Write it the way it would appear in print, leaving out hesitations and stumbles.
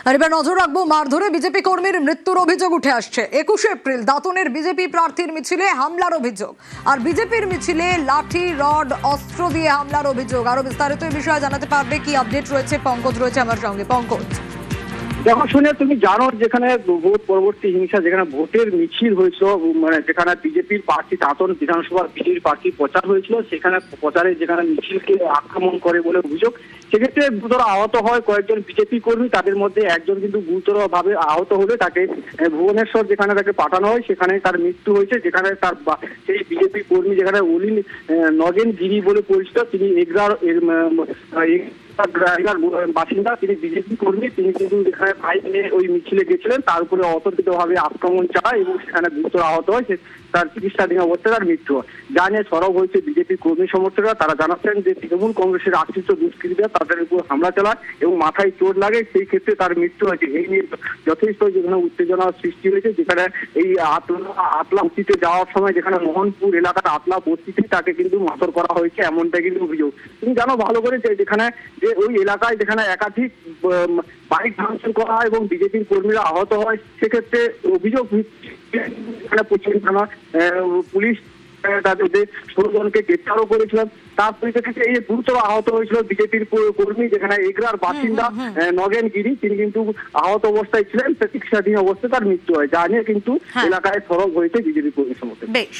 আর এবার নজর রাখবো মারধরে বিজেপি কর্মীর মৃত্যুর অভিযোগ উঠে আসছে। 21 এপ্রিল দাঁতনের বিজেপি প্রার্থীর মিছিলে হামলার অভিযোগ, আর বিজেপির মিছিলে লাঠি রড অস্ত্র দিয়ে হামলার অভিযোগ। আরো বিস্তারিত এই বিষয়ে জানাতে পারবে, কি আপডেট রয়েছে? পঙ্কজ রয়েছে আমার সঙ্গে। পঙ্কজ, দেখো শুনে তুমি জানো, যেখানে ভোট পরবর্তী হিংসা, যেখানে ভোটের মিছিল হয়েছিল, মানে যেখানে বিজেপির প্রার্থী দাঁতন বিধানসভা বিজেপির প্রার্থী প্রচার হয়েছিল, সেখানে প্রচারে যেখানে মিছিলকে আক্রমণ করে বলে অভিযোগ। সেক্ষেত্রে গুরুতর আহত হয় কয়েকজন বিজেপি কর্মী, তাদের মধ্যে একজন কিন্তু গুরুতর ভাবে আহত হলে তাকে ভুবনেশ্বর যেখানে তাকে পাঠানো হয়, সেখানে তার মৃত্যু হয়েছে। যেখানে তার সেই বিজেপি কর্মী যেখানে অলিন নগেন গিরি বলে পরিচিত, তিনি এগ্রার বাসিন্দা, তিনি বিজেপি কর্মী। তিনি কিন্তু যেখানে বাইক নিয়ে ওই মিছিলে গেছিলেন, তার উপরে অতর্কিত ভাবে আক্রমণ চালায় এবং সেখানে গুরুতর আহত হয়। তার চিকিৎসাধীন অবস্থায় তার মৃত্যু হয়। যা নিয়ে সরব হয়েছে বিজেপি কর্মী সমর্থকরা। তারা জানাচ্ছেন যে তৃণমূল কংগ্রেসের আশ্রিত দুষ্কৃতীরা তাদের উপর হামলা চালায় এবং মাথায় চোট লাগে, সেই ক্ষেত্রে তার মৃত্যু হয়েছে। এই নিয়ে যথেষ্ট যেখানে উত্তেজনা সৃষ্টি হয়েছে। যেখানে এই আতলা বস্তিতে যাওয়ার সময়, যেখানে মোহনপুর এলাকার আতলা বস্তিতে তাকে কিন্তু মারধর করা হয়েছে, এমনটা কিন্তু অভিযোগ। তুমি জানো ভালো করে যেখানে যে ওই এলাকায় যেখানে একাধিক বাইক ভাঙচুর করা হয় এবং বিজেপির কর্মীরা আহত হয়, সেক্ষেত্রে অভিযোগ পশ্চিম থানা পুলিশ তাদের 16 জনকে গ্রেপ্তারও করেছিলেন। তার পরিপ্রেক্ষিতে এই গুরুতর আহত হয়েছিল বিজেপির কর্মী, যেখানে এগরার বাসিন্দা নগেন গিরি, তিনি কিন্তু আহত অবস্থায় ছিলেন, চিকিৎসাধীন অবস্থায় তার মৃত্যু হয়। যা নিয়ে কিন্তু এলাকায় সরব হয়েছে বিজেপি কর্মী সমর্থক। বেশ।